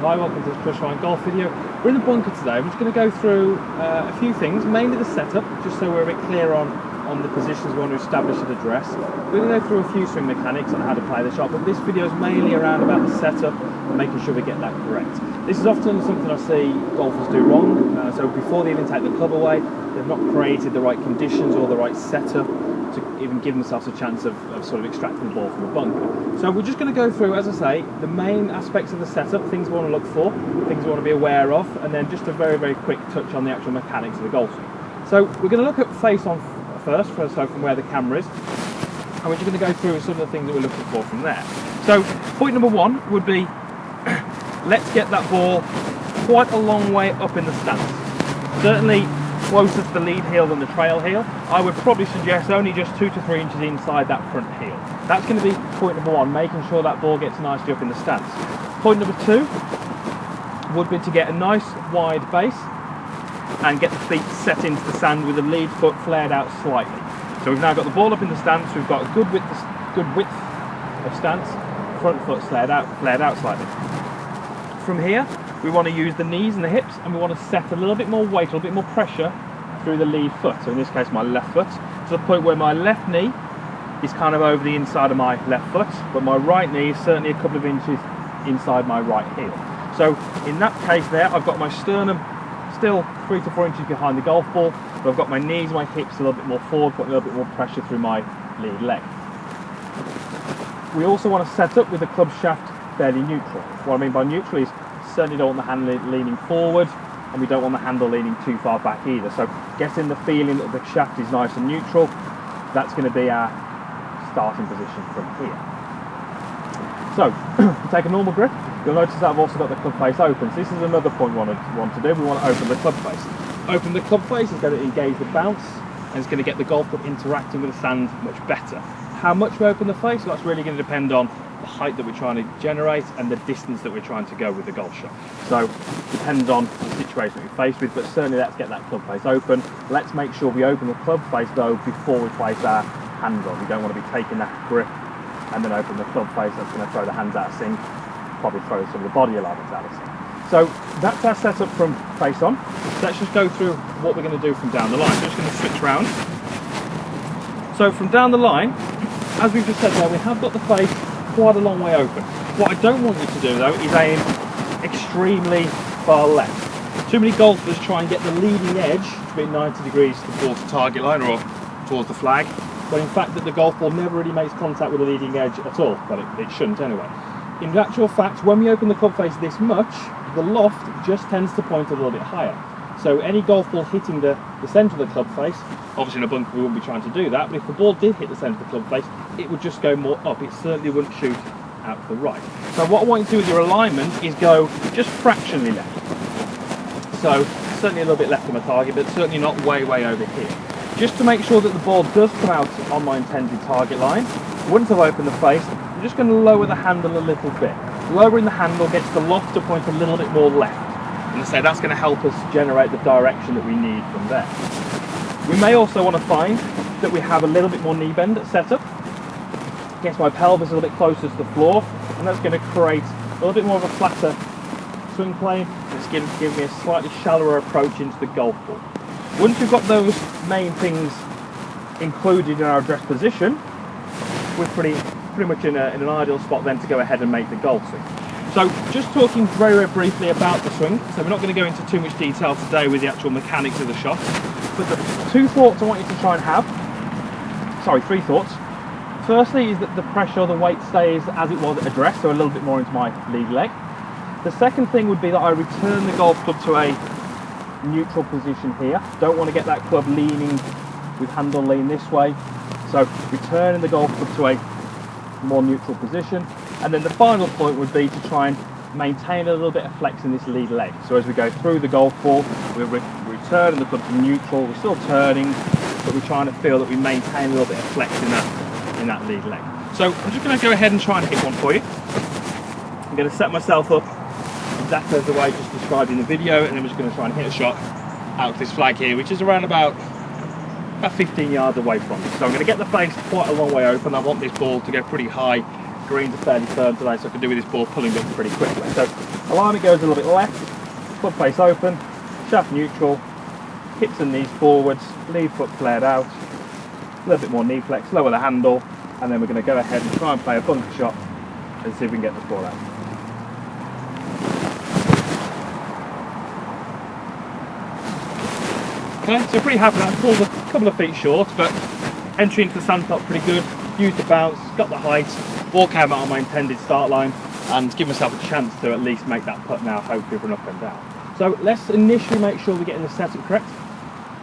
Hi, welcome to this Chris Ryan golf video. We're in the bunker today. I'm just going to go through a few things, mainly the setup, just so we're a bit clear on the positions we want to establish at address. We're going to go through a few swing mechanics on how to play the shot, but this video is mainly around about the setup and making sure we get that correct. This is often something I see golfers do wrong, so before they even take the club away, they've not created the right conditions or the right setup to even give themselves a chance of sort of extracting the ball from the bunker. So we're just going to go through, as I say, the main aspects of the setup, things we want to look for, things we want to be aware of, and then just a very, very quick touch on the actual mechanics of the golf swing. So we're going to look at face on first, so from where the camera is, and we're just going to go through some of the things that we're looking for from there. So point number one would be, let's get that ball quite a long way up in the stance. Certainly closer to the lead heel than the trail heel. I would probably suggest only just 2 to 3 inches inside that front heel. That's going to be point number one, making sure that ball gets nicely up in the stance. Point number two would be to get a nice wide base and get the feet set into the sand with the lead foot flared out slightly. So we've now got the ball up in the stance, we've got a good width of stance, front foot flared out slightly. From here, we want to use the knees and the hips, and we want to set a little bit more weight, a little bit more pressure through the lead foot. So in this case, my left foot, to the point where my left knee is kind of over the inside of my left foot, but my right knee is certainly a couple of inches inside my right heel. So in that case there, I've got my sternum still 3 to 4 inches behind the golf ball, but I've got my knees, my hips a little bit more forward, putting a little bit more pressure through my lead leg. We also want to set up with the club shaft fairly neutral. What I mean by neutral is certainly don't want the handle leaning forward, and we don't want the handle leaning too far back either. So getting the feeling that the shaft is nice and neutral, that's going to be our starting position from here. So take a normal grip. You'll notice that I've also got the club face open. So this is another point we want to do. We want to open the club face. Open the club face is going to engage the bounce, and it's going to get the golf club interacting with the sand much better. How much we open the face, well, that's really going to depend on the height that we're trying to generate and the distance that we're trying to go with the golf shot. So it depends on the situation we're faced with, but certainly let's get that club face open. Let's make sure we open the club face though before we place our hands on. We don't want to be taking that grip and then open the club face. That's going to throw the hands out of sync, probably throw some of the body alignments out of sync. So that's our setup from face on. So let's just go through what we're going to do from down the line. So I'm just going to switch round. So from down the line, as we've just said there, we have got the face quite a long way open. What I don't want you to do though is aim extremely far left. Too many golfers try and get the leading edge to be 90 degrees towards the target line or towards the flag, but in fact that the golf ball never really makes contact with the leading edge at all. Well, it shouldn't anyway. In actual fact, when we open the club face this much, the loft just tends to point a little bit higher. So any golf ball hitting the centre of the club face, obviously in a bunker we wouldn't be trying to do that, but if the ball did hit the centre of the club face, it would just go more up. It certainly wouldn't shoot out to the right. So what I want you to do with your alignment is go just fractionally left. So certainly a little bit left of my target, but certainly not way over here. Just to make sure that the ball does come out on my intended target line, once I've opened the face, I'm just going to lower the handle a little bit. Lowering the handle gets the loft to point a little bit more left. And I say that's going to help us generate the direction that we need from there. We may also want to find that we have a little bit more knee bend set up. Gets my pelvis a little bit closer to the floor, and that's going to create a little bit more of a flatter swing plane. It's going to give me a slightly shallower approach into the golf ball. Once we've got those main things included in our address position, we're pretty much in an ideal spot then to go ahead and make the golf swing. So just talking very briefly about the swing, so we're not going to go into too much detail today with the actual mechanics of the shot, but the 2 thoughts I want you to try and have, 3 thoughts. Firstly is that the pressure or the weight stays as it was at address, so a little bit more into my lead leg. The second thing would be that I return the golf club to a neutral position here. Don't want to get that club leaning with handle lean this way, so returning the golf club to a more neutral position. And then the final point would be to try and maintain a little bit of flex in this lead leg. So as we go through the golf ball, we're returning the club to neutral, we're still turning, but we're trying to feel that we maintain a little bit of flex in that lead leg. So I'm just going to go ahead and try and hit one for you. I'm going to set myself up exactly as the way I just described in the video, and then we're just going to try and hit a shot out of this flag here, which is around about 15 yards away from me. So I'm going to get the face quite a long way open. I want this ball to go pretty high greens are fairly firm today, so I can do with this ball pulling up pretty quickly. So alignment goes a little bit left, club face open, shaft neutral, hips and knees forwards, lead foot flared out, a little bit more knee flex, lower the handle, and then we're going to go ahead and try and play a bunker shot and see if we can get this ball out. Okay, so pretty happy with that. Ball's a couple of feet short, but entry into the sand top pretty good. Used the bounce, got the height, ball came out on my intended start line, and give myself a chance to at least make that putt now, hopefully run up and down. So let's initially make sure we're getting the setup correct.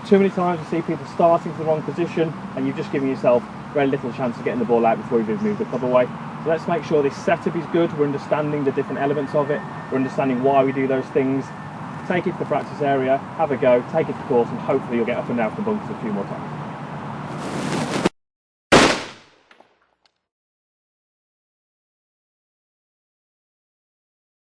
Too many times we see people starting to the wrong position, and you've just given yourself very little chance of getting the ball out before you've even moved the club away. So let's make sure this setup is good. We're understanding the different elements of it. We're understanding why we do those things. Take it to the practice area, have a go, take it to course, and hopefully you'll get up and down the bunkers a few more times.